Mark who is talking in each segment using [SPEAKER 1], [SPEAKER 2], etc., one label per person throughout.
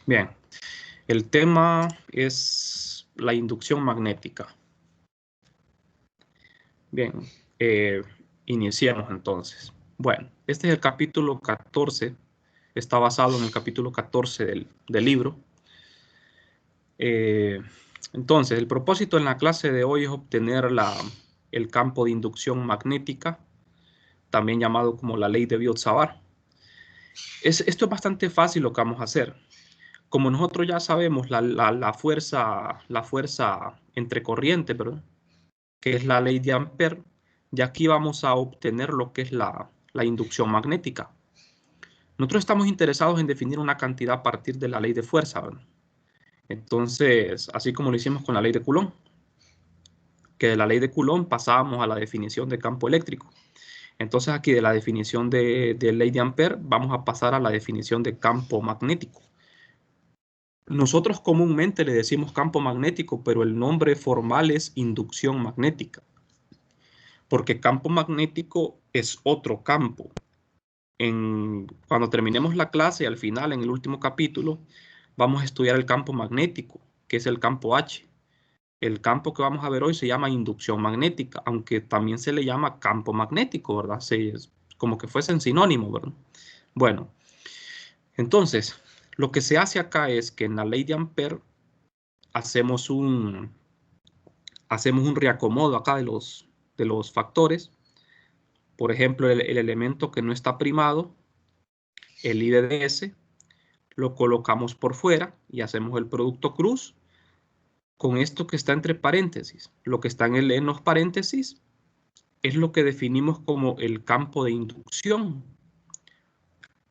[SPEAKER 1] Bien, el tema es la inducción magnética. Bien, iniciemos entonces. Bueno, este es el capítulo 14, está basado en el capítulo 14 del libro. Entonces, el propósito en la clase de hoy es obtener el campo de inducción magnética, también llamado como la ley de Biot-Savart. Esto es bastante fácil lo que vamos a hacer. Como nosotros ya sabemos la fuerza entre corrientes, ¿verdad?, que es la ley de Ampère, y aquí vamos a obtener lo que es la inducción magnética. Nosotros estamos interesados en definir una cantidad a partir de la ley de fuerza, ¿verdad? Entonces, así como lo hicimos con la ley de Coulomb, que de la ley de Coulomb pasábamos a la definición de campo eléctrico. Entonces aquí de la definición de ley de Ampère vamos a pasar a la definición de campo magnético. Nosotros comúnmente le decimos campo magnético, pero el nombre formal es inducción magnética, porque campo magnético es otro campo. Cuando terminemos la clase, al final, en el último capítulo, vamos a estudiar el campo magnético, que es el campo H. El campo que vamos a ver hoy se llama inducción magnética, aunque también se le llama campo magnético, ¿verdad? Como que fuesen sinónimos, ¿verdad? Bueno, entonces, lo que se hace acá es que en la ley de Ampère hacemos un reacomodo acá de los factores. Por ejemplo, el elemento que no está primado, el I de DS, lo colocamos por fuera y hacemos el producto cruz con esto que está entre paréntesis. Lo que está en los paréntesis es lo que definimos como el campo de inducción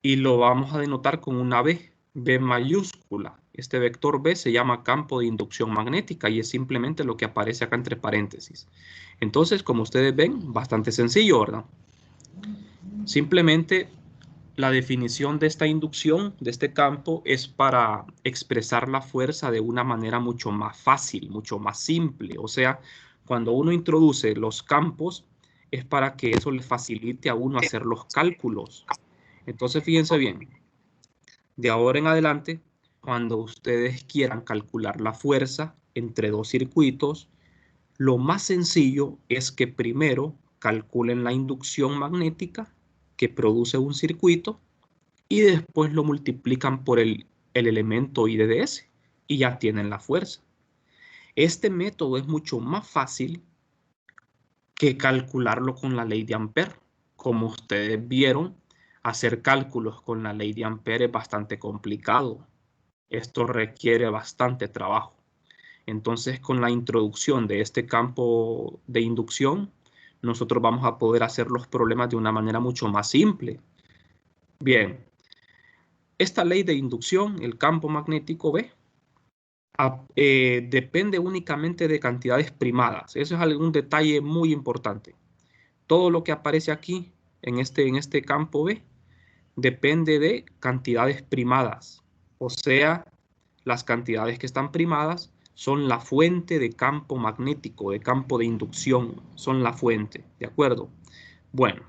[SPEAKER 1] y lo vamos a denotar con una B mayúscula. Este vector B se llama campo de inducción magnética y es simplemente lo que aparece acá entre paréntesis. Entonces, como ustedes ven, bastante sencillo, ¿verdad? Simplemente la definición de esta inducción, de este campo, es para expresar la fuerza de una manera mucho más fácil, mucho más simple. O sea, cuando uno introduce los campos, es para que eso le facilite a uno hacer los cálculos. Entonces, fíjense bien, de ahora en adelante, cuando ustedes quieran calcular la fuerza entre dos circuitos, lo más sencillo es que primero calculen la inducción magnética que produce un circuito y después lo multiplican por el elemento I de DS y ya tienen la fuerza. Este método es mucho más fácil que calcularlo con la ley de Ampère. Como ustedes vieron, hacer cálculos con la ley de Ampère es bastante complicado. Esto requiere bastante trabajo. Entonces, con la introducción de este campo de inducción, nosotros vamos a poder hacer los problemas de una manera mucho más simple. Bien, esta ley de inducción, el campo magnético B, depende únicamente de cantidades primadas. Eso es algún detalle muy importante. Todo lo que aparece aquí en este campo B depende de cantidades primadas. O sea, las cantidades que están primadas son la fuente de campo magnético, de campo de inducción. Son la fuente, ¿de acuerdo? Bueno,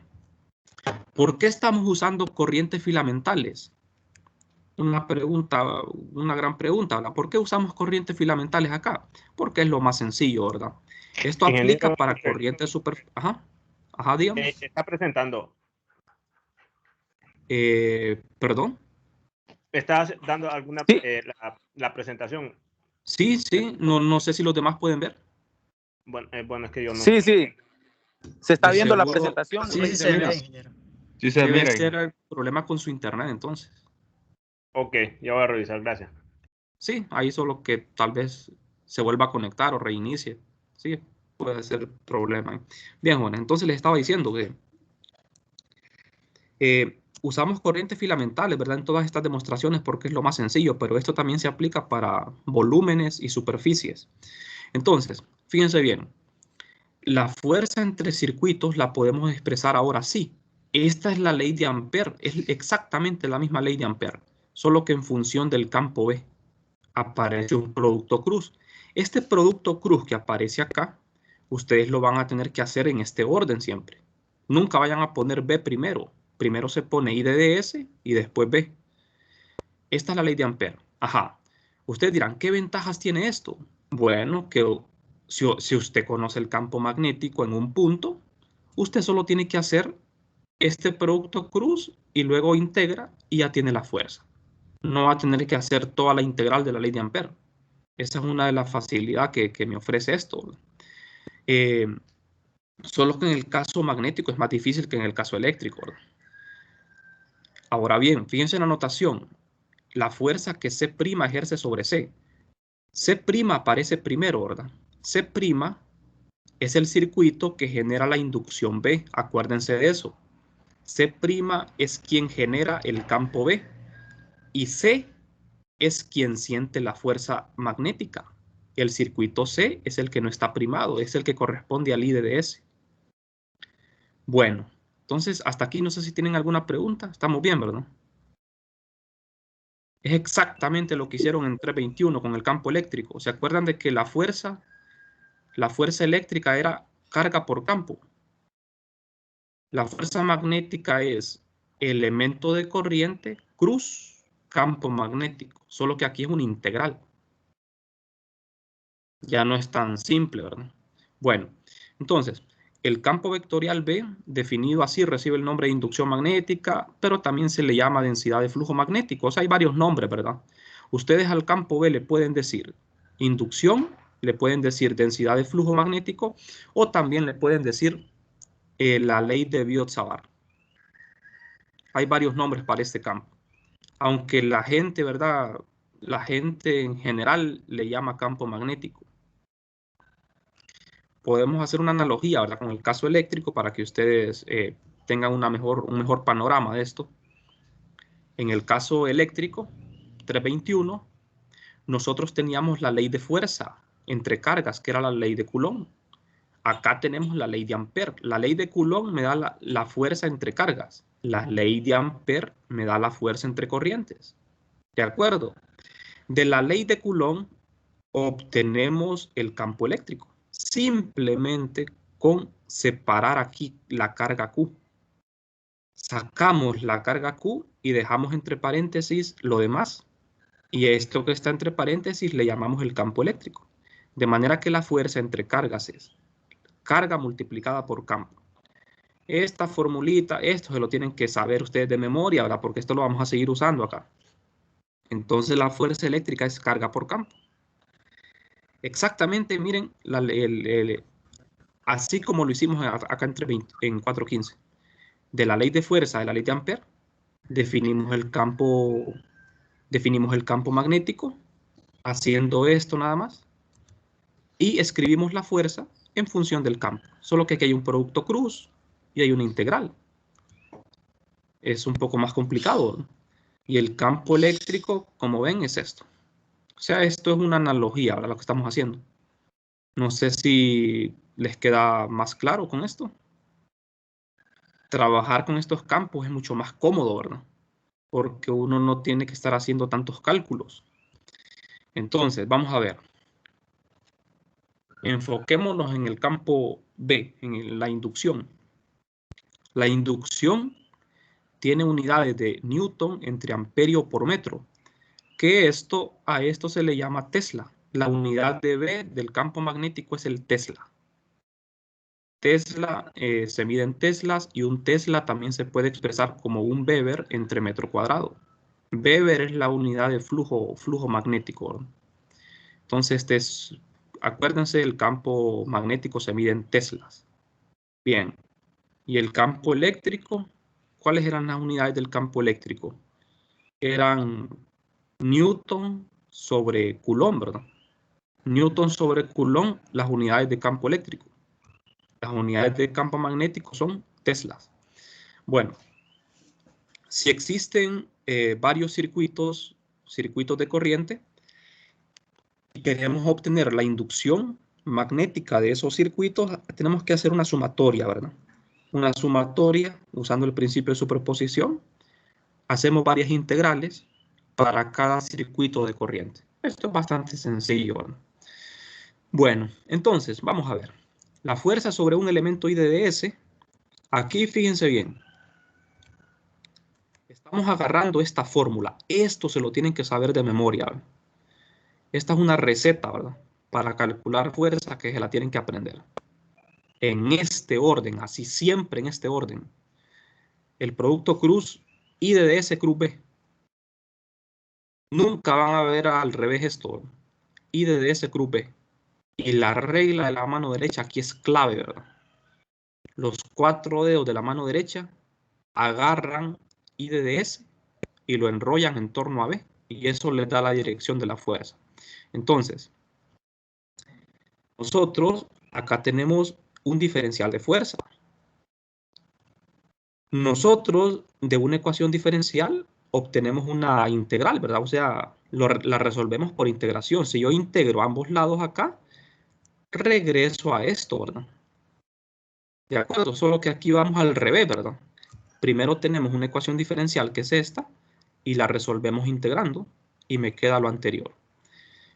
[SPEAKER 1] ¿por qué estamos usando corrientes filamentales? Una gran pregunta, ¿verdad? ¿Por qué usamos corrientes filamentales acá? Porque es lo más sencillo, ¿verdad? Esto aplica
[SPEAKER 2] Ingeniero,
[SPEAKER 1] para corrientes super... Ajá, dígame.
[SPEAKER 2] está presentando.
[SPEAKER 1] ¿Perdón?
[SPEAKER 2] ¿Estás dando alguna
[SPEAKER 1] Sí,
[SPEAKER 2] la presentación?
[SPEAKER 1] sí, no sé si los demás pueden ver.
[SPEAKER 2] Bueno, es que yo no.
[SPEAKER 3] Sí, sí. Se está
[SPEAKER 1] De
[SPEAKER 3] viendo la
[SPEAKER 1] seguro,
[SPEAKER 3] presentación.
[SPEAKER 4] Sí, se
[SPEAKER 1] mira,
[SPEAKER 4] ve, ingeniero.
[SPEAKER 5] Sí se
[SPEAKER 1] debe
[SPEAKER 5] mira.
[SPEAKER 1] ser el problema con su internet, entonces.
[SPEAKER 2] Ok, ya voy a revisar, gracias.
[SPEAKER 1] Sí, ahí solo que tal vez se vuelva a conectar o reinicie. Sí, puede ser problema. Bien, bueno, entonces les estaba diciendo que usamos corrientes filamentales, ¿verdad? En todas estas demostraciones porque es lo más sencillo, pero esto también se aplica para volúmenes y superficies. Entonces, fíjense bien, la fuerza entre circuitos la podemos expresar ahora sí. Esta es la ley de Ampère, es exactamente la misma ley de Ampère, solo que en función del campo B aparece un producto cruz. Este producto cruz que aparece acá, ustedes lo van a tener que hacer en este orden siempre. Nunca vayan a poner B primero. Primero se pone I de DS y después B. Esta es la ley de Ampère. Ajá. Ustedes dirán, ¿qué ventajas tiene esto? Bueno, que si usted conoce el campo magnético en un punto, usted solo tiene que hacer este producto cruz y luego integra y ya tiene la fuerza. No va a tener que hacer toda la integral de la ley de Ampère. Esa es una de las facilidades que me ofrece esto. Solo que en el caso magnético es más difícil que en el caso eléctrico, ¿verdad? Ahora bien, fíjense en la notación. La fuerza que C' ejerce sobre C. C' aparece primero, ¿verdad? C' es el circuito que genera la inducción B. Acuérdense de eso. C' es quien genera el campo B. Y C es quien siente la fuerza magnética. El circuito C es el que no está primado, es el que corresponde al I de S. Bueno, entonces hasta aquí no sé si tienen alguna pregunta. Estamos bien, ¿verdad? Es exactamente lo que hicieron en 321 con el campo eléctrico. ¿Se acuerdan de que la fuerza eléctrica era carga por campo? La fuerza magnética es elemento de corriente cruz campo magnético, solo que aquí es una integral. Ya no es tan simple, ¿verdad? Bueno, entonces, el campo vectorial B, definido así, recibe el nombre de inducción magnética, pero también se le llama densidad de flujo magnético. O sea, hay varios nombres, ¿verdad? Ustedes al campo B le pueden decir inducción, le pueden decir densidad de flujo magnético, o también le pueden decir la ley de Biot-Savart. Hay varios nombres para este campo. Aunque la gente, ¿verdad? La gente en general le llama campo magnético. Podemos hacer una analogía, ¿verdad?, con el caso eléctrico para que ustedes tengan un mejor panorama de esto. En el caso eléctrico, 321, nosotros teníamos la ley de fuerza entre cargas, que era la ley de Coulomb. Acá tenemos la ley de Ampère. La ley de Coulomb me da la fuerza entre cargas. La ley de Ampère me da la fuerza entre corrientes. ¿De acuerdo? De la ley de Coulomb obtenemos el campo eléctrico. Simplemente con separar aquí la carga Q. Sacamos la carga Q y dejamos entre paréntesis lo demás. Y esto que está entre paréntesis le llamamos el campo eléctrico. De manera que la fuerza entre cargas es carga multiplicada por campo. Esta formulita, esto se lo tienen que saber ustedes de memoria, ¿verdad? Porque esto lo vamos a seguir usando acá. Entonces la fuerza eléctrica es carga por campo. Exactamente, miren, así como lo hicimos acá en 415. De la ley de fuerza, de la ley de Ampère, definimos el campo magnético, haciendo esto nada más, y escribimos la fuerza en función del campo. Solo que aquí hay un producto cruz y hay una integral. Es un poco más complicado, ¿no? Y el campo eléctrico, como ven, es esto. O sea, esto es una analogía a lo que estamos haciendo. No sé si les queda más claro con esto. Trabajar con estos campos es mucho más cómodo, ¿verdad? Porque uno no tiene que estar haciendo tantos cálculos. Entonces, vamos a ver. Enfoquémonos en el campo B, en la inducción. La inducción tiene unidades de Newton entre amperio por metro, que a esto se le llama Tesla. La unidad de B del campo magnético es el Tesla. Tesla se mide en teslas y un Tesla también se puede expresar como un Weber entre metro cuadrado. Weber es la unidad de flujo magnético, ¿no? Entonces, acuérdense, el campo magnético se mide en teslas. Bien. ¿Y el campo eléctrico? ¿Cuáles eran las unidades del campo eléctrico? Eran Newton sobre Coulomb, ¿verdad? Newton sobre Coulomb, las unidades de campo eléctrico. Las unidades de campo magnético son teslas. Bueno, si existen varios circuitos de corriente, y queremos obtener la inducción magnética de esos circuitos, tenemos que hacer una sumatoria, ¿verdad? Una sumatoria usando el principio de superposición. Hacemos varias integrales para cada circuito de corriente. Esto es bastante sencillo, ¿verdad? Bueno, entonces, vamos a ver. La fuerza sobre un elemento IDDS, aquí fíjense bien. Estamos agarrando esta fórmula. Esto se lo tienen que saber de memoria, ¿verdad? Esta es una receta, ¿verdad? Para calcular fuerza que se la tienen que aprender. En este orden, así siempre en este orden. El producto cruz I de S cruz B. Nunca van a ver al revés esto. I de S cruz B. Y la regla de la mano derecha aquí es clave, ¿verdad? Los 4 dedos de la mano derecha agarran I de S y lo enrollan en torno a B. Y eso les da la dirección de la fuerza. Entonces, nosotros acá tenemos un diferencial de fuerza. Nosotros de una ecuación diferencial obtenemos una integral, ¿verdad? O sea, la resolvemos por integración. Si yo integro ambos lados acá, regreso a esto, ¿verdad? De acuerdo, solo que aquí vamos al revés, ¿verdad? Primero tenemos una ecuación diferencial que es esta y la resolvemos integrando y me queda lo anterior.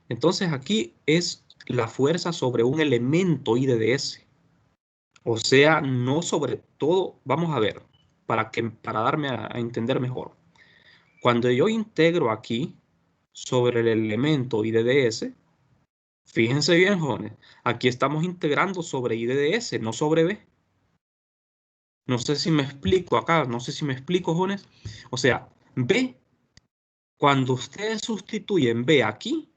[SPEAKER 1] Entonces aquí es la fuerza sobre un elemento I de S. O sea, no sobre todo, vamos a ver, para darme a entender mejor. Cuando yo integro aquí sobre el elemento I de S, fíjense bien, jóvenes, aquí estamos integrando sobre I de S, no sobre B. No sé si me explico acá, no sé si me explico, jóvenes. O sea, B, cuando ustedes sustituyen B aquí,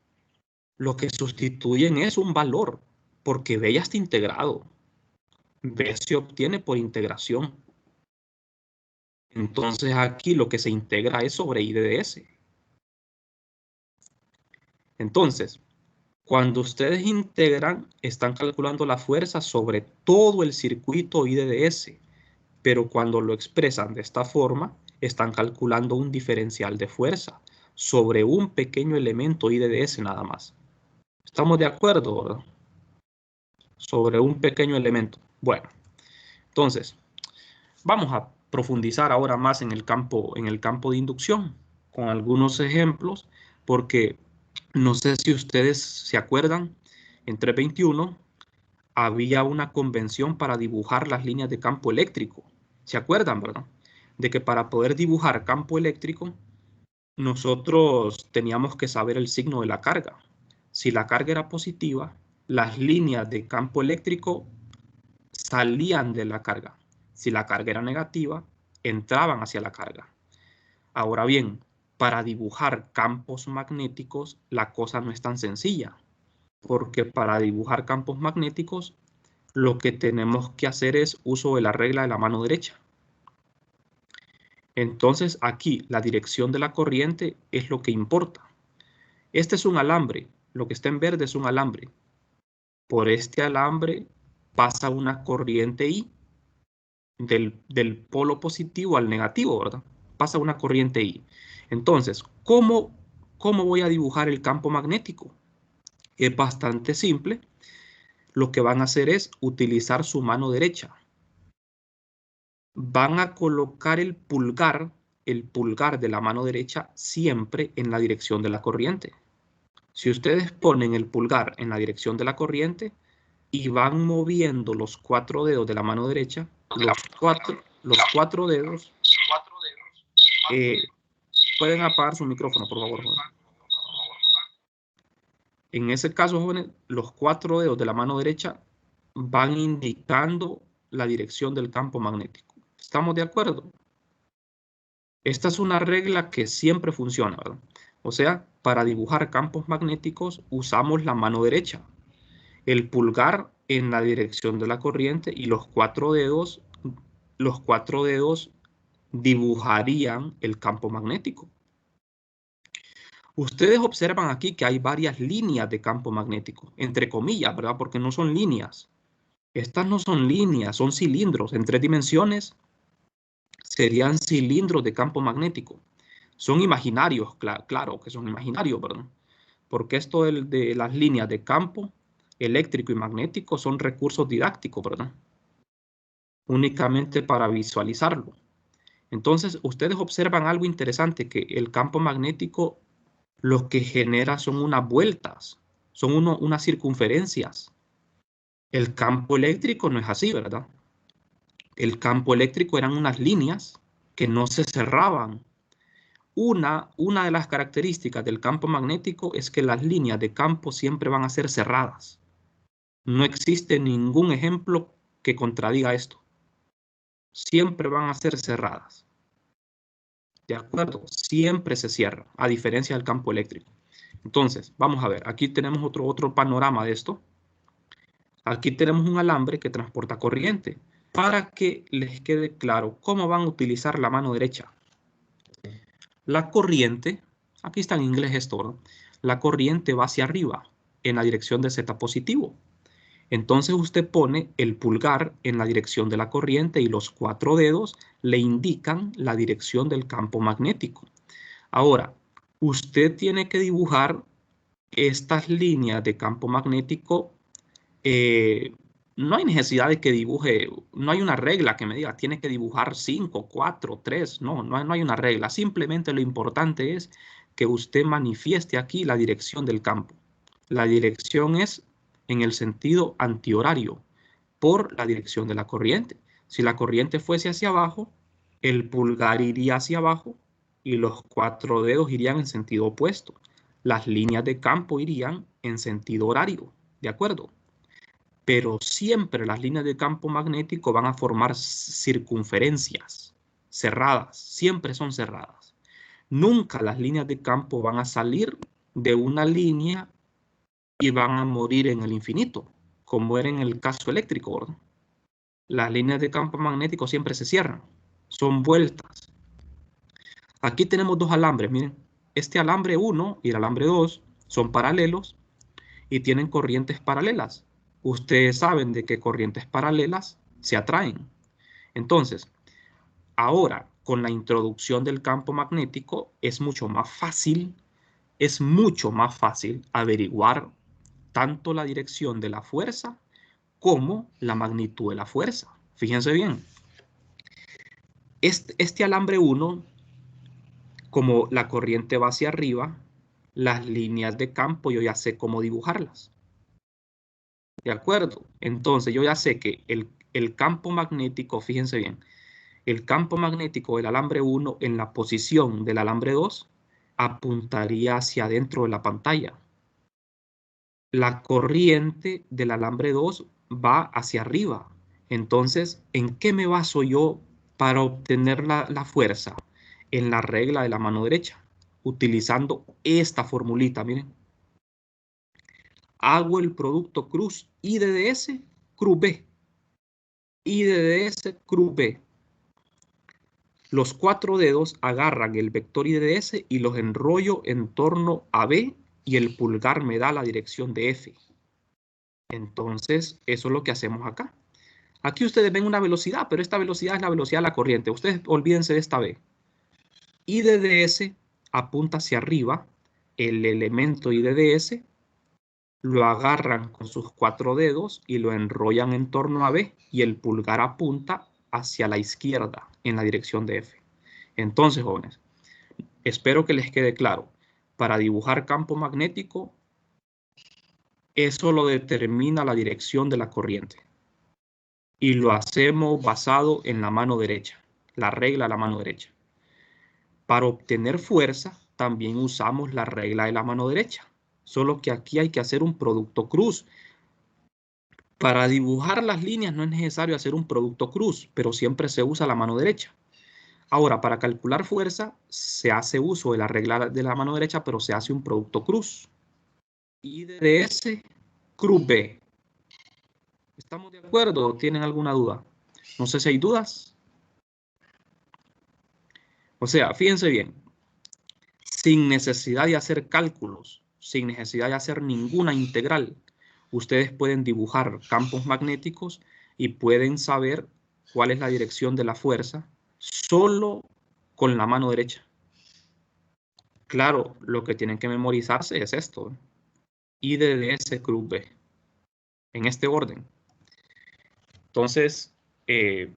[SPEAKER 1] lo que sustituyen es un valor, porque B ya está integrado. B se obtiene por integración. Entonces aquí lo que se integra es sobre I de S. Entonces, cuando ustedes integran, están calculando la fuerza sobre todo el circuito I de S. Pero cuando lo expresan de esta forma, están calculando un diferencial de fuerza sobre un pequeño elemento I de S nada más. ¿Estamos de acuerdo, verdad? Sobre un pequeño elemento. Bueno, entonces, vamos a profundizar ahora más en el campo de inducción con algunos ejemplos, porque no sé si ustedes se acuerdan, en 321 había una convención para dibujar las líneas de campo eléctrico. ¿Se acuerdan, verdad? De que para poder dibujar campo eléctrico, nosotros teníamos que saber el signo de la carga. Si la carga era positiva, las líneas de campo eléctrico salían de la carga. Si la carga era negativa, entraban hacia la carga. Ahora bien, para dibujar campos magnéticos, la cosa no es tan sencilla, porque para dibujar campos magnéticos, lo que tenemos que hacer es uso de la regla de la mano derecha. Entonces aquí la dirección de la corriente es lo que importa. Este es un alambre, lo que está en verde es un alambre. Por este alambre pasa una corriente I del polo positivo al negativo, ¿verdad? Pasa una corriente I. Entonces, ¿cómo voy a dibujar el campo magnético? Es bastante simple. Lo que van a hacer es utilizar su mano derecha. Van a colocar el pulgar de la mano derecha siempre en la dirección de la corriente. Si ustedes ponen el pulgar en la dirección de la corriente y van moviendo los 4 dedos de la mano derecha, los cuatro dedos, pueden apagar su micrófono, por favor, jóvenes. En ese caso, jóvenes, los 4 dedos de la mano derecha van indicando la dirección del campo magnético. ¿Estamos de acuerdo? Esta es una regla que siempre funciona, ¿verdad? O sea, para dibujar campos magnéticos usamos la mano derecha. El pulgar en la dirección de la corriente y los 4 dedos dibujarían el campo magnético. Ustedes observan aquí que hay varias líneas de campo magnético, entre comillas, ¿verdad? Porque no son líneas. Estas no son líneas, son cilindros en 3 dimensiones. Serían cilindros de campo magnético. Son imaginarios, claro que son imaginarios, ¿verdad? Porque esto de las líneas de campo eléctrico y magnético son recursos didácticos, ¿verdad? Únicamente para visualizarlo. Entonces, ustedes observan algo interesante, que el campo magnético lo que genera son unas vueltas, son unas circunferencias. El campo eléctrico no es así, ¿verdad? El campo eléctrico eran unas líneas que no se cerraban, Una de las características del campo magnético es que las líneas de campo siempre van a ser cerradas. No existe ningún ejemplo que contradiga esto. Siempre van a ser cerradas. ¿De acuerdo? Siempre se cierra, a diferencia del campo eléctrico. Entonces, vamos a ver. Aquí tenemos otro panorama de esto. Aquí tenemos un alambre que transporta corriente. Para que les quede claro cómo van a utilizar la mano derecha. La corriente, aquí está en inglés esto, ¿no? La corriente va hacia arriba, en la dirección de Z positivo. Entonces usted pone el pulgar en la dirección de la corriente y los 4 dedos le indican la dirección del campo magnético. Ahora, usted tiene que dibujar estas líneas de campo magnético. No hay necesidad de que dibuje, no hay una regla que me diga, tiene que dibujar 5, 4, 3, no hay una regla. Simplemente lo importante es que usted manifieste aquí la dirección del campo. La dirección es en el sentido antihorario, por la dirección de la corriente. Si la corriente fuese hacia abajo, el pulgar iría hacia abajo y los 4 dedos irían en sentido opuesto. Las líneas de campo irían en sentido horario, ¿de acuerdo? Pero siempre las líneas de campo magnético van a formar circunferencias cerradas, siempre son cerradas. Nunca las líneas de campo van a salir de una línea y van a morir en el infinito, como era en el caso eléctrico, ¿verdad? Las líneas de campo magnético siempre se cierran, son vueltas. Aquí tenemos dos alambres, miren. Este alambre 1 y el alambre 2 son paralelos y tienen corrientes paralelas. Ustedes saben de que corrientes paralelas se atraen. Entonces, ahora con la introducción del campo magnético es mucho más fácil averiguar tanto la dirección de la fuerza como la magnitud de la fuerza. Fíjense bien. Este alambre 1, como la corriente va hacia arriba, las líneas de campo yo ya sé cómo dibujarlas. ¿De acuerdo? Entonces yo ya sé que el campo magnético, fíjense bien, el campo magnético del alambre 1 en la posición del alambre 2 apuntaría hacia adentro de la pantalla. La corriente del alambre 2 va hacia arriba. Entonces, ¿en qué me baso yo para obtener la fuerza? En la regla de la mano derecha, utilizando esta formulita, miren. Hago el producto cruz I de DS, cruz B. I de DS, cruz B. Los 4 dedos agarran el vector I de DS y los enrollo en torno a B y el pulgar me da la dirección de F. Entonces, eso es lo que hacemos acá. Aquí ustedes ven una velocidad, pero esta velocidad es la velocidad de la corriente. Ustedes olvídense de esta B. I de DS apunta hacia arriba, el elemento I de DS lo agarran con sus 4 dedos y lo enrollan en torno a B y el pulgar apunta hacia la izquierda en la dirección de F. Entonces, jóvenes, espero que les quede claro. Para dibujar campo magnético, eso lo determina la dirección de la corriente. Y lo hacemos basado en la mano derecha, la regla de la mano derecha. Para obtener fuerza, también usamos la regla de la mano derecha. Solo que aquí hay que hacer un producto cruz. Para dibujar las líneas no es necesario hacer un producto cruz, pero siempre se usa la mano derecha. Ahora, para calcular fuerza, se hace uso de la regla de la mano derecha, pero se hace un producto cruz. I de DS, cruz B. ¿Estamos de acuerdo? ¿Tienen alguna duda? No sé si hay dudas. O sea, fíjense bien. Sin necesidad de hacer cálculos, sin necesidad de hacer ninguna integral, ustedes pueden dibujar campos magnéticos y pueden saber cuál es la dirección de la fuerza solo con la mano derecha. Claro, lo que tienen que memorizarse es esto. I de DS, cruz B. En este orden. Entonces,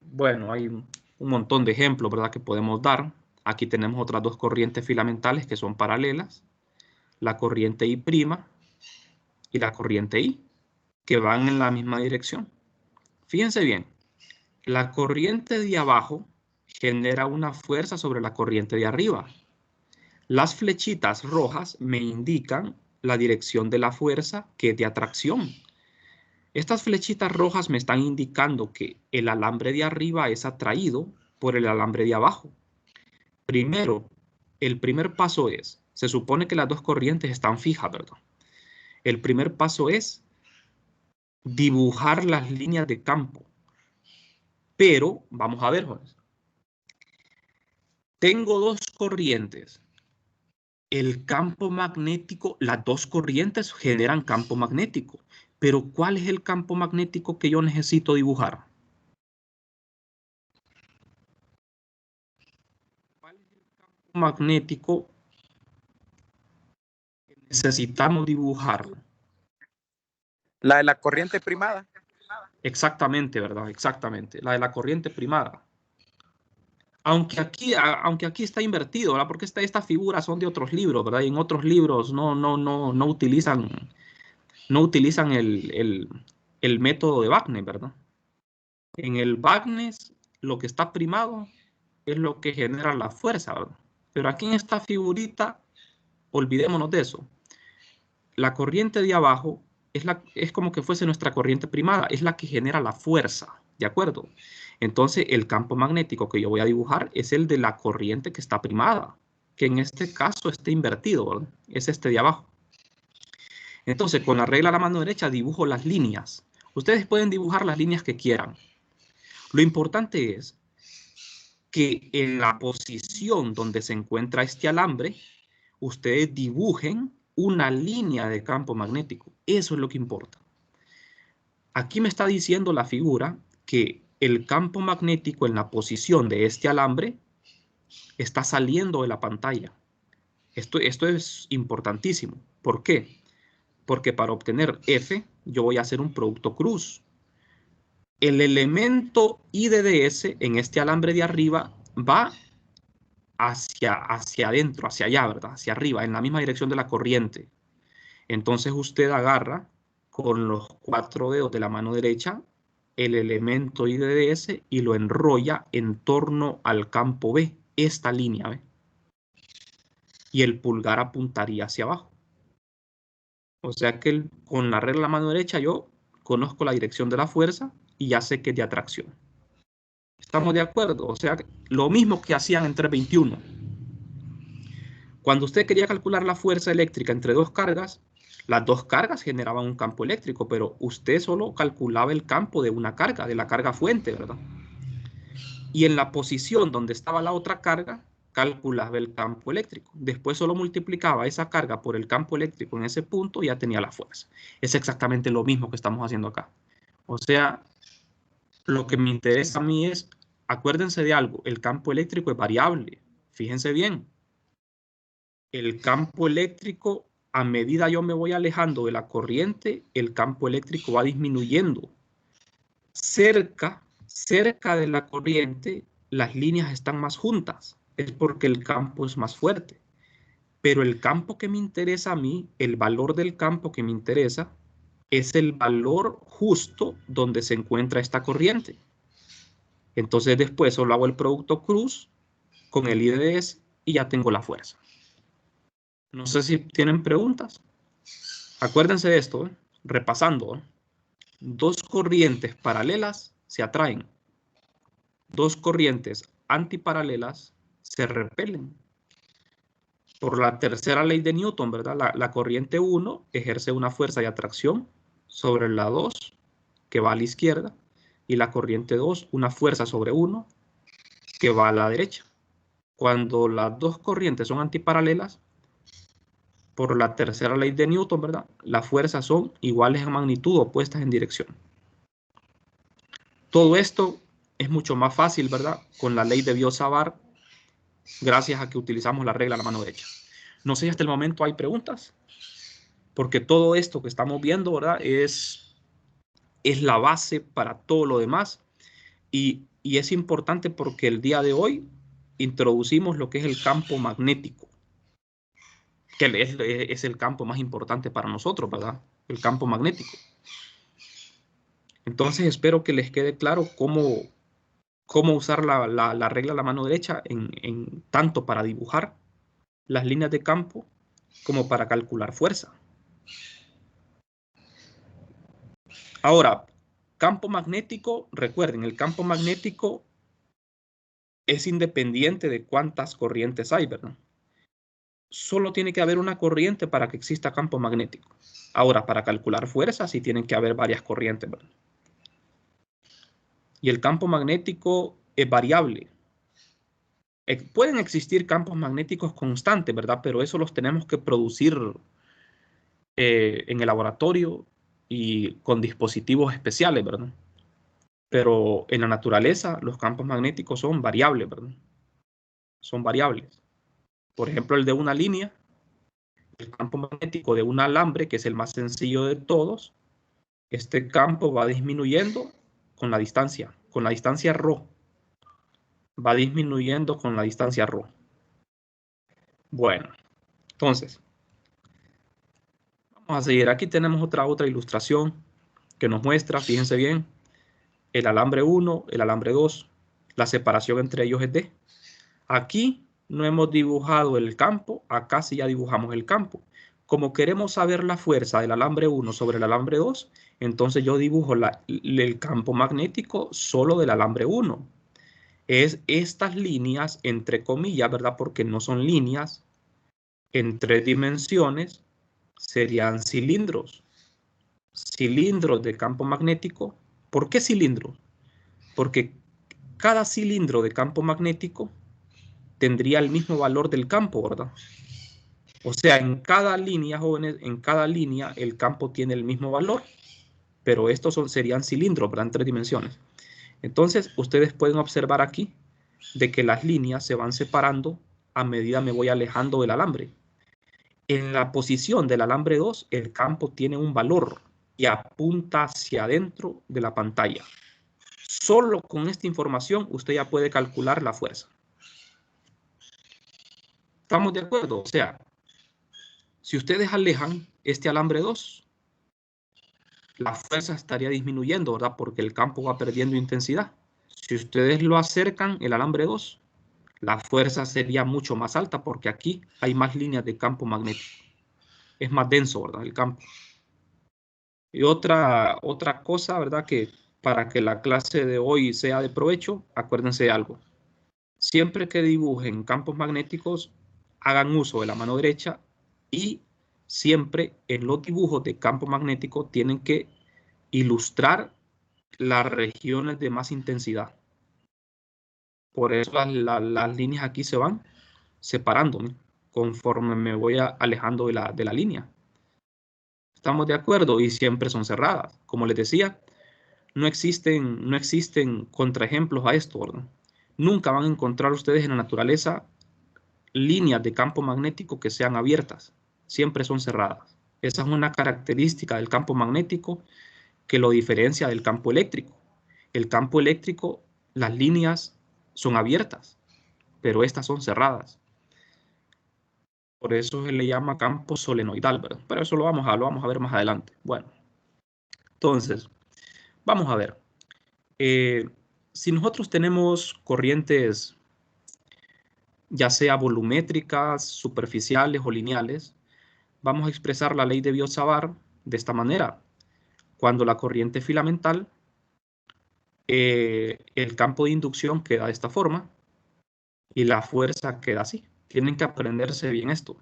[SPEAKER 1] bueno, hay un montón de ejemplos, ¿verdad?, que podemos dar. Aquí tenemos otras dos corrientes filamentales que son paralelas. La corriente I' y la corriente I, que van en la misma dirección. Fíjense bien, la corriente de abajo genera una fuerza sobre la corriente de arriba. Las flechitas rojas me indican la dirección de la fuerza, que es de atracción. Estas flechitas rojas me están indicando que el alambre de arriba es atraído por el alambre de abajo. Primero, el primer paso es, se supone que las dos corrientes están fijas, ¿verdad? El primer paso es dibujar las líneas de campo. Pero, vamos a ver, jóvenes. Tengo dos corrientes. El campo magnético, las dos corrientes generan campo magnético. Pero, ¿cuál es el campo magnético que yo necesito dibujar? ¿Cuál es el campo magnético que necesitamos dibujar?
[SPEAKER 3] La de la corriente primada.
[SPEAKER 1] Exactamente, ¿verdad? Exactamente. La de la corriente primada. Aunque aquí está invertido, ¿verdad? Porque estas figuras son de otros libros, ¿verdad? Y en otros libros no utilizan el método de Wagner, ¿verdad? En el Wagner lo que está primado es lo que genera la fuerza, ¿verdad? Pero aquí en esta figurita, olvidémonos de eso. La corriente de abajo es como que fuese nuestra corriente primada, es la que genera la fuerza, ¿de acuerdo? Entonces el campo magnético que yo voy a dibujar es el de la corriente que está primada, que en este caso está invertido, ¿verdad? Es este de abajo. Entonces con la regla a la mano derecha dibujo las líneas. Ustedes pueden dibujar las líneas que quieran. Lo importante es que en la posición donde se encuentra este alambre, ustedes dibujen una línea de campo magnético. Eso es lo que importa. Aquí me está diciendo la figura que el campo magnético en la posición de este alambre está saliendo de la pantalla. Esto es importantísimo. ¿Por qué? Porque para obtener F, yo voy a hacer un producto cruz. El elemento I de DS en este alambre de arriba va hacia adentro, hacia allá, ¿verdad? Hacia arriba, en la misma dirección de la corriente. Entonces usted agarra con los 4 dedos de la mano derecha el elemento I de DS y lo enrolla en torno al campo B, esta línea, ¿ve? Y el pulgar apuntaría hacia abajo. O sea que con la regla de la mano derecha yo conozco la dirección de la fuerza y ya sé que es de atracción. ¿Estamos de acuerdo? O sea, lo mismo que hacían en 321. Cuando usted quería calcular la fuerza eléctrica entre dos cargas, las dos cargas generaban un campo eléctrico, pero usted solo calculaba el campo de una carga, de la carga fuente, ¿verdad? Y en la posición donde estaba la otra carga, calculaba el campo eléctrico. Después solo multiplicaba esa carga por el campo eléctrico en ese punto y ya tenía la fuerza. Es exactamente lo mismo que estamos haciendo acá. O sea, lo que me interesa a mí es, acuérdense de algo, el campo eléctrico es variable. Fíjense bien. El campo eléctrico, a medida yo me voy alejando de la corriente, el campo eléctrico va disminuyendo. Cerca de la corriente, las líneas están más juntas. Es porque el campo es más fuerte. Pero el campo que me interesa a mí, el valor del campo que me interesa, es el valor justo donde se encuentra esta corriente. Entonces después solo hago el producto cruz con el IDS y ya tengo la fuerza. No sé si tienen preguntas. Acuérdense de esto, repasando. Dos corrientes paralelas se atraen. Dos corrientes antiparalelas se repelen. Por la tercera ley de Newton, ¿verdad? La corriente 1 ejerce una fuerza de atracción sobre la 2, que va a la izquierda, y la corriente 2 una fuerza sobre 1, que va a la derecha. Cuando las dos corrientes son antiparalelas, por la tercera ley de Newton, ¿verdad? Las fuerzas son iguales en magnitud, opuestas en dirección. Todo esto es mucho más fácil, ¿verdad? Con la ley de Biot-Savart, gracias a que utilizamos la regla a la mano derecha. No sé si hasta el momento hay preguntas, porque todo esto que estamos viendo, ¿verdad? Es la base para todo lo demás. Y es importante porque el día de hoy introducimos lo que es el campo magnético, que es el campo más importante para nosotros, ¿verdad? El campo magnético. Entonces espero que les quede claro cómo usar la regla a la mano derecha tanto para dibujar las líneas de campo como para calcular fuerza. Ahora, campo magnético, recuerden, el campo magnético es independiente de cuántas corrientes hay, ¿verdad? Solo tiene que haber una corriente para que exista campo magnético. Ahora, para calcular fuerza, sí tienen que haber varias corrientes, ¿verdad? Y el campo magnético es variable. Pueden existir campos magnéticos constantes, ¿verdad? Pero eso los tenemos que producir en el laboratorio y con dispositivos especiales, ¿verdad? Pero en la naturaleza los campos magnéticos son variables, ¿verdad? Son variables. Por ejemplo, el de una línea, el campo magnético de un alambre, que es el más sencillo de todos, este campo va disminuyendo con la distancia ρ. Va disminuyendo con la distancia ρ. Bueno, entonces, vamos a seguir. Aquí tenemos otra ilustración que nos muestra, fíjense bien, el alambre 1, el alambre 2, la separación entre ellos es D. Aquí no hemos dibujado el campo, acá sí ya dibujamos el campo. Como queremos saber la fuerza del alambre 1 sobre el alambre 2, entonces yo dibujo el campo magnético solo del alambre 1. Es estas líneas, entre comillas, ¿verdad? Porque no son líneas, en 3 dimensiones, serían cilindros. Cilindros de campo magnético. ¿Por qué cilindros? Porque cada cilindro de campo magnético tendría el mismo valor del campo, ¿verdad? O sea, en cada línea, jóvenes, en cada línea el campo tiene el mismo valor, pero estos serían cilindros, ¿verdad? En 3 dimensiones. Entonces, ustedes pueden observar aquí de que las líneas se van separando a medida me voy alejando del alambre. En la posición del alambre 2, el campo tiene un valor y apunta hacia adentro de la pantalla. Solo con esta información usted ya puede calcular la fuerza. ¿Estamos de acuerdo? O sea, si ustedes alejan este alambre 2, la fuerza estaría disminuyendo, ¿verdad? Porque el campo va perdiendo intensidad. Si ustedes lo acercan, el alambre 2, la fuerza sería mucho más alta porque aquí hay más líneas de campo magnético. Es más denso, ¿verdad? El campo. Y otra cosa, ¿verdad? Que para que la clase de hoy sea de provecho, acuérdense de algo. Siempre que dibujen campos magnéticos, hagan uso de la mano derecha y siempre en los dibujos de campo magnético tienen que ilustrar las regiones de más intensidad. Por eso las líneas aquí se van separando, ¿no? Conforme me voy alejando de la línea. ¿Estamos de acuerdo? Y siempre son cerradas. Como les decía, no existen contraejemplos a esto, ¿verdad? Nunca van a encontrar ustedes en la naturaleza líneas de campo magnético que sean abiertas. Siempre son cerradas. Esa es una característica del campo magnético que lo diferencia del campo eléctrico. El campo eléctrico, las líneas son abiertas, pero estas son cerradas. Por eso se le llama campo solenoidal, ¿verdad? Pero eso lo vamos a ver más adelante. Bueno, entonces, vamos a ver. Si nosotros tenemos corrientes, ya sea volumétricas, superficiales o lineales, vamos a expresar la ley de Biot-Savart de esta manera. Cuando la corriente es filamental, el campo de inducción queda de esta forma y la fuerza queda así. Tienen que aprenderse bien esto.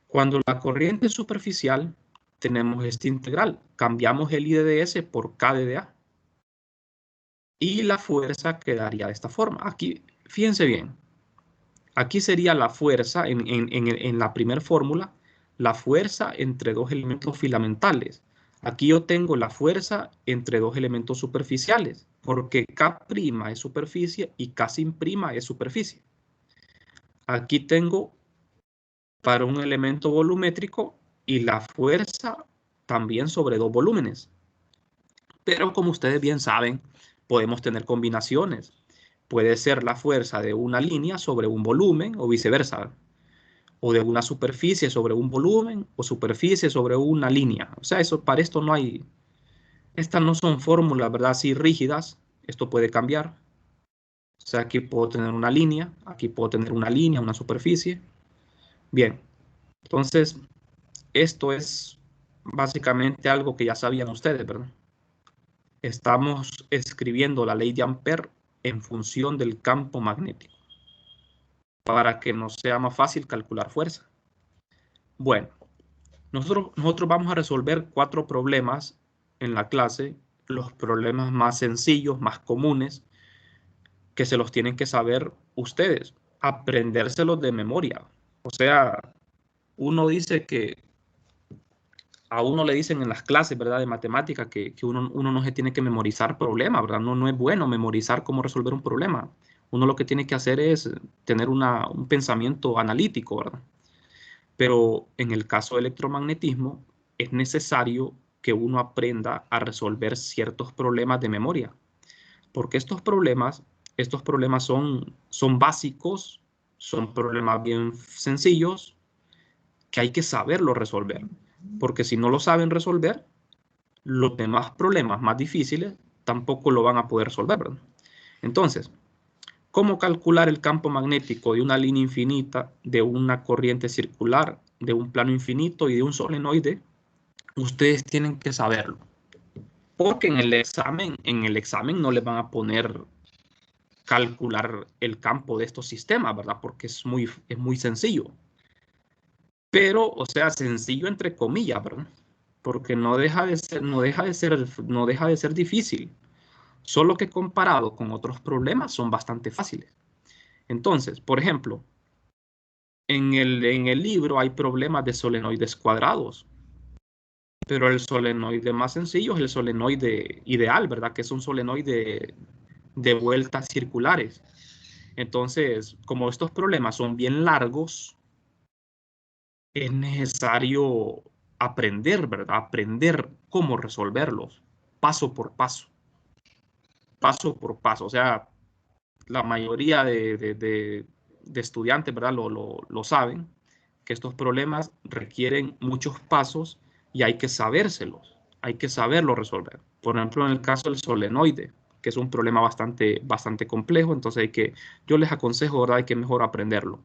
[SPEAKER 1] Cuando la corriente es superficial, tenemos este integral. Cambiamos el I de DS por K de dA. Y la fuerza quedaría de esta forma. Aquí, fíjense bien. Aquí sería la fuerza, en la primera fórmula, la fuerza entre dos elementos filamentales. Aquí yo tengo la fuerza entre dos elementos superficiales, porque K' es superficie y K' es superficie. Aquí tengo para un elemento volumétrico y la fuerza también sobre dos volúmenes. Pero como ustedes bien saben, podemos tener combinaciones. Puede ser la fuerza de una línea sobre un volumen o viceversa. O de una superficie sobre un volumen o superficie sobre una línea. O sea, para esto no hay... Estas no son fórmulas, ¿verdad? Así rígidas. Esto puede cambiar. O sea, aquí puedo tener una línea, aquí puedo tener una línea, una superficie. Bien, entonces esto es básicamente algo que ya sabían ustedes, ¿verdad? Estamos escribiendo la ley de Ampère en función del campo magnético para que nos sea más fácil calcular fuerza. Bueno, nosotros vamos a resolver 4 problemas en la clase, los problemas más sencillos, más comunes, que se los tienen que saber ustedes, aprendérselos de memoria. O sea, uno dice que a uno le dicen en las clases, ¿verdad?, de matemática que uno no se tiene que memorizar problemas, ¿verdad? No es bueno memorizar cómo resolver un problema. Uno lo que tiene que hacer es tener un pensamiento analítico, ¿verdad? Pero en el caso del electromagnetismo es necesario que uno aprenda a resolver ciertos problemas de memoria, porque estos problemas son básicos, son problemas bien sencillos que hay que saberlo resolver, porque si no lo saben resolver, los demás problemas más difíciles tampoco lo van a poder resolver, ¿verdad? Entonces, ¿cómo calcular el campo magnético de una línea infinita, de una corriente circular, de un plano infinito y de un solenoide? Ustedes tienen que saberlo, porque en el examen no les van a poner calcular el campo de estos sistemas, ¿verdad? Porque es muy sencillo. Pero, o sea, sencillo entre comillas, ¿verdad? Porque no deja de ser difícil. Solo que comparado con otros problemas son bastante fáciles. Entonces, por ejemplo, en el libro hay problemas de solenoides cuadrados, pero el solenoide más sencillo es el solenoide ideal, ¿verdad? Que es un solenoide de vueltas circulares. Entonces, como estos problemas son bien largos, es necesario aprender, ¿verdad? Aprender cómo resolverlos, paso por paso, paso por paso. O sea, la mayoría de estudiantes, ¿verdad? Lo saben, que estos problemas requieren muchos pasos y hay que sabérselos, hay que saberlo resolver. Por ejemplo, en el caso del solenoide, que es un problema bastante complejo, entonces yo les aconsejo, ¿verdad? Hay que mejor aprenderlo.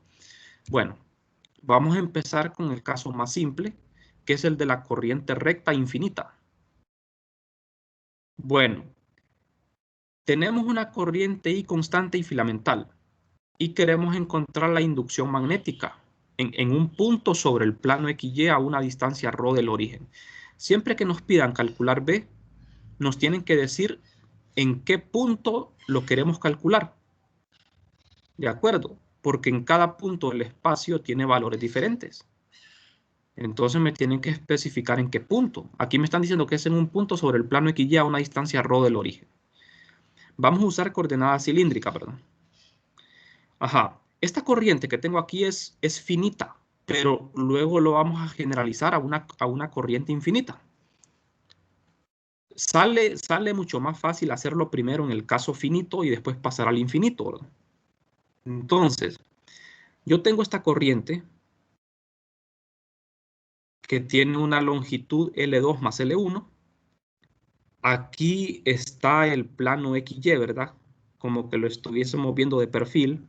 [SPEAKER 1] Bueno, vamos a empezar con el caso más simple, que es el de la corriente recta infinita. Bueno, tenemos una corriente I constante y filamental y queremos encontrar la inducción magnética en un punto sobre el plano XY a una distancia ρ del origen. Siempre que nos pidan calcular B, nos tienen que decir en qué punto lo queremos calcular. ¿De acuerdo? Porque en cada punto del espacio tiene valores diferentes. Entonces me tienen que especificar en qué punto. Aquí me están diciendo que es en un punto sobre el plano XY a una distancia ρ del origen. Vamos a usar coordenada cilíndrica, perdón. Ajá. Esta corriente que tengo aquí es finita, pero luego lo vamos a generalizar a una corriente infinita. Sale mucho más fácil hacerlo primero en el caso finito y después pasar al infinito, ¿verdad? Entonces, yo tengo esta corriente que tiene una longitud L2 más L1. Aquí está el plano XY, ¿verdad? Como que lo estuviésemos viendo de perfil.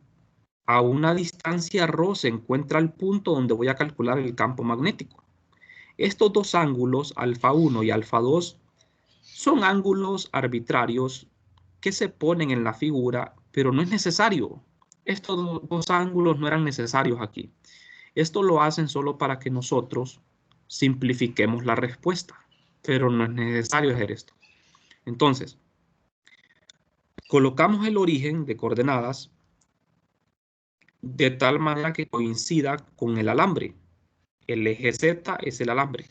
[SPEAKER 1] A una distancia ρ se encuentra el punto donde voy a calcular el campo magnético. Estos dos ángulos, alfa 1 y alfa 2, son ángulos arbitrarios que se ponen en la figura, pero no es necesario. Estos dos ángulos no eran necesarios aquí. Esto lo hacen solo para que nosotros simplifiquemos la respuesta, pero no es necesario hacer esto. Entonces, colocamos el origen de coordenadas de tal manera que coincida con el alambre. El eje Z es el alambre.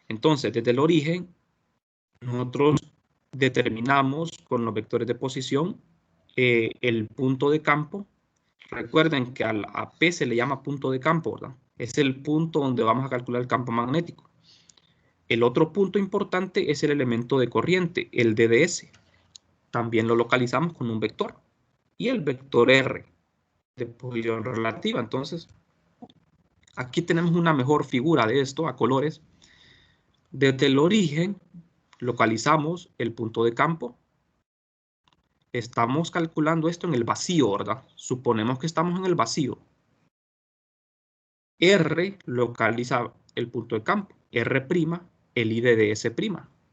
[SPEAKER 1] Entonces, desde el origen, nosotros determinamos con los vectores de posición el punto de campo. Recuerden que a P se le llama punto de campo, ¿verdad? Es el punto donde vamos a calcular el campo magnético. El otro punto importante es el elemento de corriente, el DDS. También lo localizamos con un vector. Y el vector R de posición relativa. Entonces, aquí tenemos una mejor figura de esto a colores. Desde el origen localizamos el punto de campo. Estamos calculando esto en el vacío, ¿verdad? Suponemos que estamos en el vacío. R localiza el punto de campo. R', el ID de S',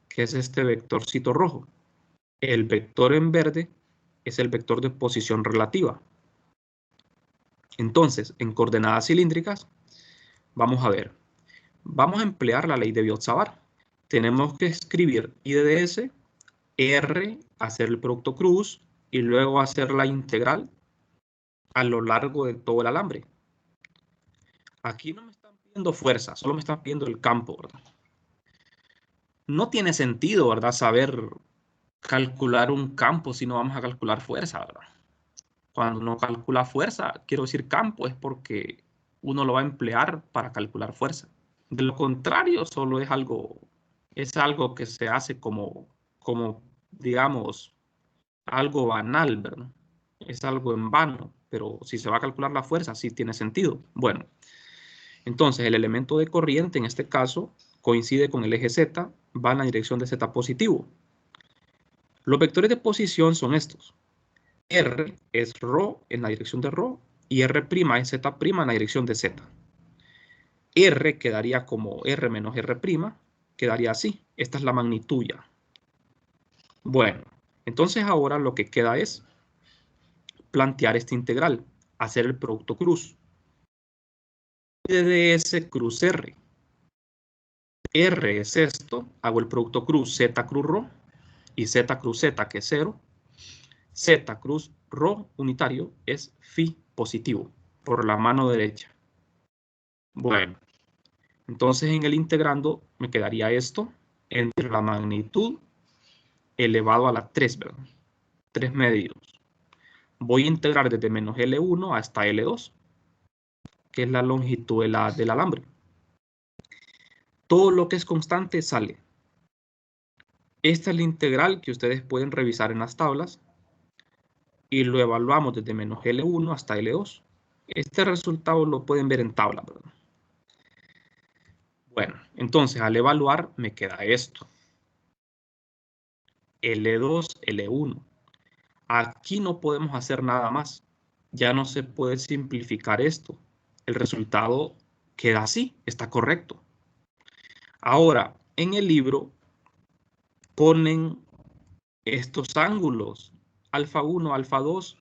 [SPEAKER 1] que es este vectorcito rojo. El vector en verde es el vector de posición relativa. Entonces, en coordenadas cilíndricas, vamos a ver. Vamos a emplear la ley de Biot-Savart. Tenemos que escribir ID de S, R, hacer el producto cruz y luego hacer la integral a lo largo de todo el alambre. Aquí no me están pidiendo fuerza, solo me están pidiendo el campo, ¿verdad? No tiene sentido, ¿verdad? Saber calcular un campo si no vamos a calcular fuerza, ¿verdad? Cuando uno calcula fuerza, quiero decir campo, es porque uno lo va a emplear para calcular fuerza. De lo contrario, solo es algo que se hace como digamos, algo banal, ¿verdad? Es algo en vano, pero si se va a calcular la fuerza, sí tiene sentido. Bueno, entonces el elemento de corriente, en este caso, coincide con el eje Z, va en la dirección de Z positivo. Los vectores de posición son estos. R es ρ en la dirección de ρ y R' es Z' en la dirección de Z. R quedaría como R menos R', quedaría así. Esta es la magnitud ya. Bueno, entonces ahora lo que queda es plantear esta integral, hacer el producto cruz. De S cruz R. R es esto, hago el producto cruz Z cruz ρ y Z cruz Z, que es 0. Z cruz ρ unitario es phi positivo, por la mano derecha. Bueno, entonces en el integrando me quedaría esto entre la magnitud elevado a la 3, ¿verdad? 3 medidos. Voy a integrar desde menos L1 hasta L2, que es la longitud del alambre. Todo lo que es constante sale. Esta es la integral que ustedes pueden revisar en las tablas y lo evaluamos desde menos L1 hasta L2. Este resultado lo pueden ver en tabla, ¿verdad? Bueno, entonces al evaluar me queda esto. L2, L1. Aquí no podemos hacer nada más. Ya no se puede simplificar esto. El resultado queda así, está correcto. Ahora, en el libro ponen estos ángulos, alfa 1, alfa 2,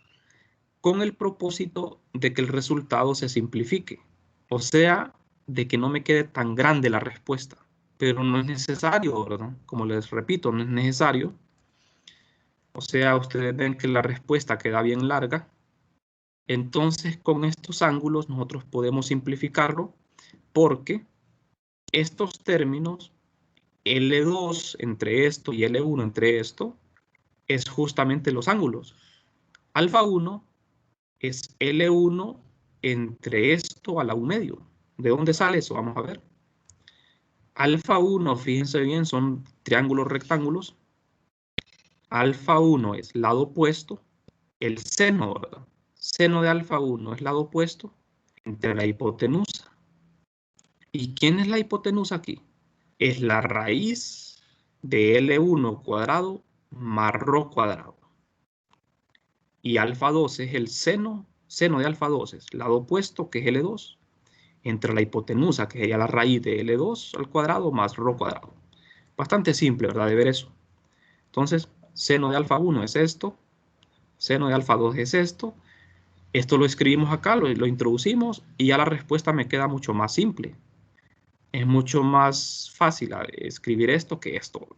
[SPEAKER 1] con el propósito de que el resultado se simplifique. O sea, de que no me quede tan grande la respuesta. Pero no es necesario, ¿verdad? Como les repito, no es necesario. O sea, ustedes ven que la respuesta queda bien larga. Entonces, con estos ángulos nosotros podemos simplificarlo porque estos términos, L2 entre esto y L1 entre esto, es justamente los ángulos. Alfa 1 es L1 entre esto a la 1 medio. ¿De dónde sale eso? Vamos a ver. Alfa 1, fíjense bien, son triángulos rectángulos. Alfa 1 es lado opuesto. El seno, ¿verdad? Seno de alfa 1 es lado opuesto entre la hipotenusa. ¿Y quién es la hipotenusa aquí? Es la raíz de L1 cuadrado más ρ cuadrado. Y alfa 2 es el seno de alfa 2 es lado opuesto, que es L2, entre la hipotenusa, que sería la raíz de L2 al cuadrado más ρ cuadrado. Bastante simple, ¿verdad? De ver eso. Entonces, seno de alfa 1 es esto, seno de alfa 2 es esto. Esto lo escribimos acá, lo introducimos y ya la respuesta me queda mucho más simple. Es mucho más fácil escribir esto que esto.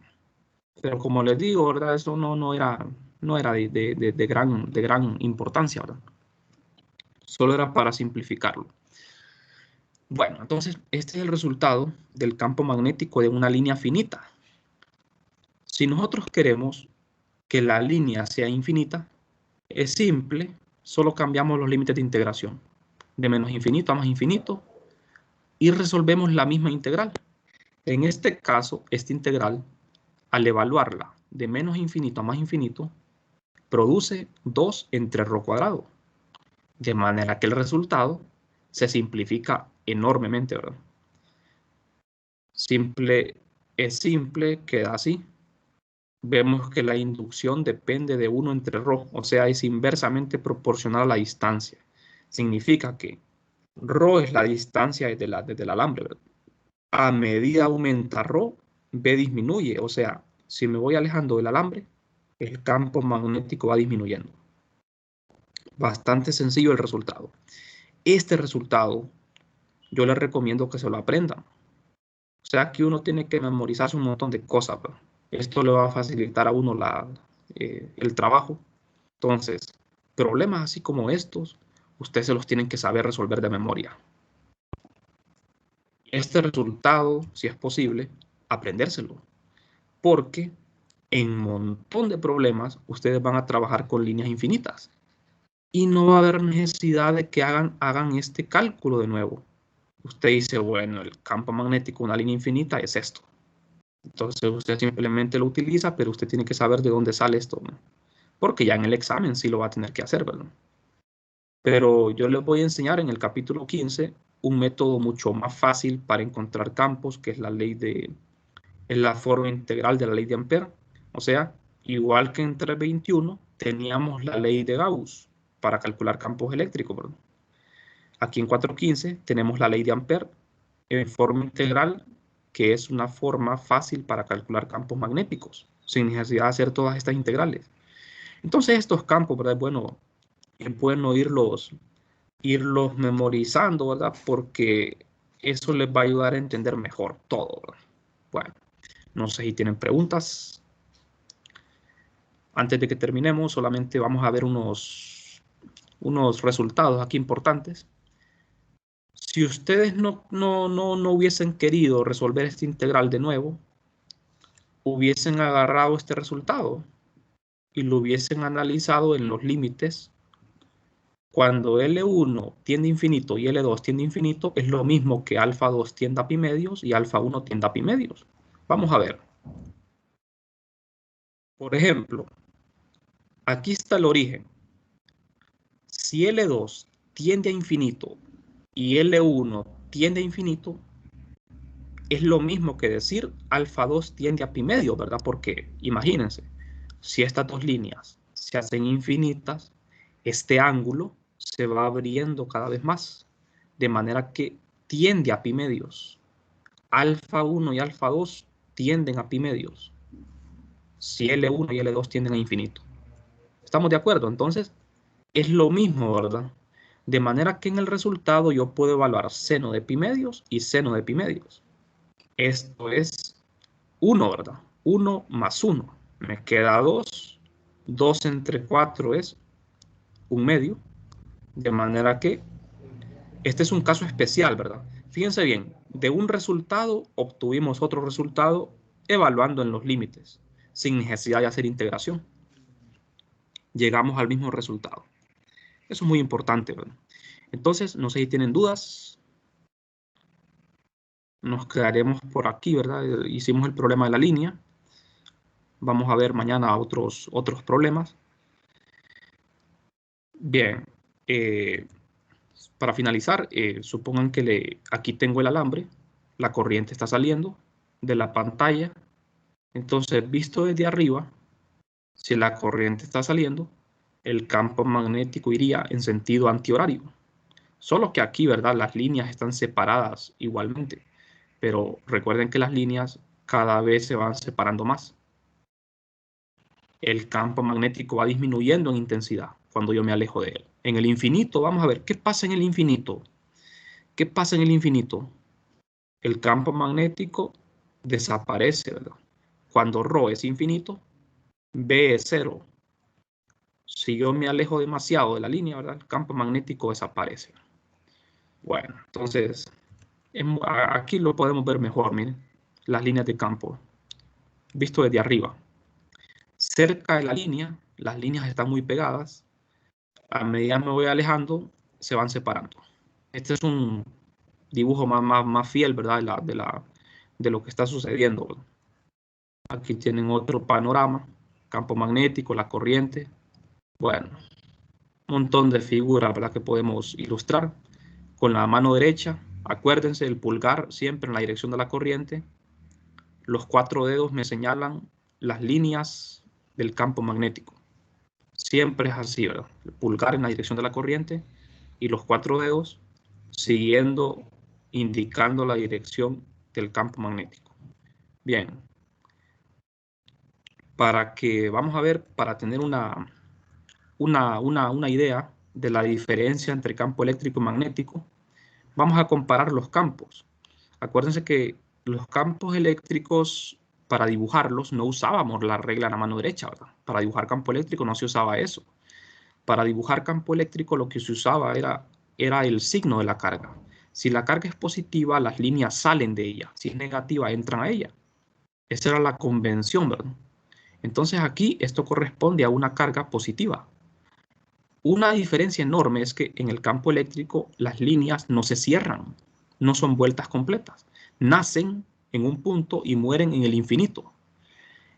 [SPEAKER 1] Pero como les digo, ¿verdad? Eso no era de gran importancia, ¿verdad? Solo era para simplificarlo. Bueno, entonces este es el resultado del campo magnético de una línea finita. Si nosotros queremos que la línea sea infinita, es simple, solo cambiamos los límites de integración. De menos infinito a más infinito y resolvemos la misma integral. En este caso, esta integral, al evaluarla de menos infinito a más infinito, produce 2 entre ρ cuadrado. De manera que el resultado se simplifica enormemente, ¿verdad? Es simple, queda así. Vemos que la inducción depende de 1 entre ρ, o sea, es inversamente proporcional a la distancia. Significa que Rho es la distancia desde el alambre, ¿verdad? A medida aumenta Rho, B disminuye. O sea, si me voy alejando del alambre, el campo magnético va disminuyendo. Bastante sencillo el resultado. Este resultado yo les recomiendo que se lo aprendan. O sea que uno tiene que memorizarse un montón de cosas, ¿verdad? Esto le va a facilitar a uno el trabajo. Entonces, problemas así como estos, ustedes se los tienen que saber resolver de memoria. Este resultado, si es posible, aprendérselo. Porque en un montón de problemas, ustedes van a trabajar con líneas infinitas. Y no va a haber necesidad de que hagan este cálculo de nuevo. Usted dice, bueno, el campo magnético, una línea infinita, es esto. Entonces usted simplemente lo utiliza, pero usted tiene que saber de dónde sale esto, ¿no? Porque ya en el examen sí lo va a tener que hacer, ¿verdad? Pero yo les voy a enseñar en el capítulo 15 un método mucho más fácil para encontrar campos, que es la forma integral de la ley de Ampère. O sea, igual que en 321 teníamos la ley de Gauss para calcular campos eléctricos, ¿verdad? Aquí en 415 tenemos la ley de Ampère en forma integral, que es una forma fácil para calcular campos magnéticos, sin necesidad de hacer todas estas integrales. Entonces estos campos, ¿verdad? Bueno, es bueno irlos memorizando, ¿verdad? Porque eso les va a ayudar a entender mejor todo, ¿verdad? Bueno, no sé si tienen preguntas. Antes de que terminemos, solamente vamos a ver unos resultados aquí importantes. Si ustedes no hubiesen querido resolver este integral de nuevo, hubiesen agarrado este resultado y lo hubiesen analizado en los límites. Cuando L1 tiende a infinito y L2 tiende a infinito, es lo mismo que alfa 2 tiende a pi medios y alfa 1 tiende a pi medios. Vamos a ver. Por ejemplo, aquí está el origen. Si L2 tiende a infinito y L1 tiende a infinito, es lo mismo que decir alfa 2 tiende a pi medio, ¿verdad? Porque imagínense, si estas dos líneas se hacen infinitas, este ángulo se va abriendo cada vez más, de manera que tiende a pi medios. Alfa 1 y alfa 2 tienden a pi medios. Si L1 y L2 tienden a infinito. ¿Estamos de acuerdo? Entonces, es lo mismo, ¿verdad? De manera que en el resultado yo puedo evaluar seno de pi medios y seno de pi medios. Esto es 1, ¿verdad? 1 más 1. Me queda 2. 2 entre 4 es 1 medio. De manera que este es un caso especial, ¿verdad? Fíjense bien, de un resultado obtuvimos otro resultado evaluando en los límites, sin necesidad de hacer integración. Llegamos al mismo resultado. Eso es muy importante, ¿verdad? Entonces, no sé si tienen dudas. Nos quedaremos por aquí, ¿verdad? Hicimos el problema de la línea. Vamos a ver mañana otros problemas. Bien. Para finalizar, supongan que aquí tengo el alambre. La corriente está saliendo de la pantalla. Entonces, visto desde arriba, si la corriente está saliendo, el campo magnético iría en sentido antihorario. Solo que aquí, ¿verdad? Las líneas están separadas igualmente. Pero recuerden que las líneas cada vez se van separando más. El campo magnético va disminuyendo en intensidad cuando yo me alejo de él. En el infinito, vamos a ver, ¿qué pasa en el infinito? ¿Qué pasa en el infinito? El campo magnético desaparece, ¿verdad? Cuando ρ es infinito, B es 0. Si yo me alejo demasiado de la línea, ¿verdad? El campo magnético desaparece. Bueno, entonces, aquí lo podemos ver mejor, miren, las líneas de campo, visto desde arriba. Cerca de la línea, las líneas están muy pegadas. A medida que me voy alejando, se van separando. Este es un dibujo más fiel, ¿verdad? De lo que está sucediendo, ¿verdad? Aquí tienen otro panorama, campo magnético, la corriente. Bueno, un montón de figuras, ¿verdad? Que podemos ilustrar. Con la mano derecha, acuérdense, el pulgar siempre en la dirección de la corriente. Los 4 dedos me señalan las líneas del campo magnético. Siempre es así, ¿verdad? El pulgar en la dirección de la corriente y los 4 dedos indicando la dirección del campo magnético. Bien. Para tener una idea de la diferencia entre campo eléctrico y magnético, vamos a comparar los campos. Acuérdense que los campos eléctricos, para dibujarlos, no usábamos la regla en la mano derecha, ¿verdad? Para dibujar campo eléctrico no se usaba eso. Para dibujar campo eléctrico lo que se usaba era el signo de la carga. Si la carga es positiva, las líneas salen de ella. Si es negativa, entran a ella. Esa era la convención, ¿verdad? Entonces aquí esto corresponde a una carga positiva. Una diferencia enorme es que en el campo eléctrico las líneas no se cierran, no son vueltas completas. Nacen en un punto y mueren en el infinito.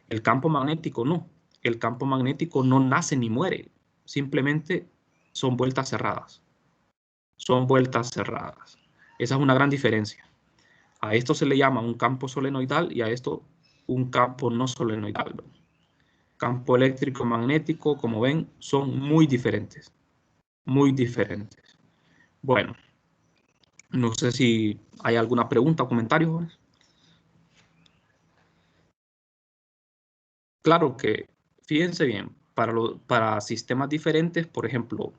[SPEAKER 1] El campo magnético no. El campo magnético no nace ni muere. Simplemente son vueltas cerradas. Son vueltas cerradas. Esa es una gran diferencia. A esto se le llama un campo solenoidal y a esto un campo no solenoidal, ¿no? Campo eléctrico magnético, como ven, son muy diferentes. Muy diferentes. Bueno, no sé si hay alguna pregunta o comentario. Claro que, fíjense bien, para sistemas diferentes, por ejemplo,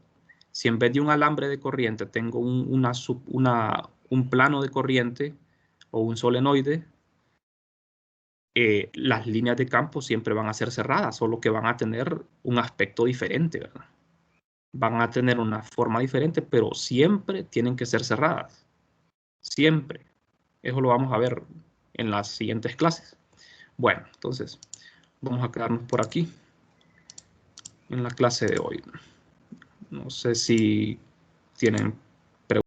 [SPEAKER 1] si en vez de un alambre de corriente tengo un plano de corriente o un solenoide, las líneas de campo siempre van a ser cerradas, solo que van a tener un aspecto diferente, ¿verdad? Van a tener una forma diferente, pero siempre tienen que ser cerradas. Siempre. Eso lo vamos a ver en las siguientes clases. Bueno, entonces, vamos a quedarnos por aquí en la clase de hoy. No sé si tienen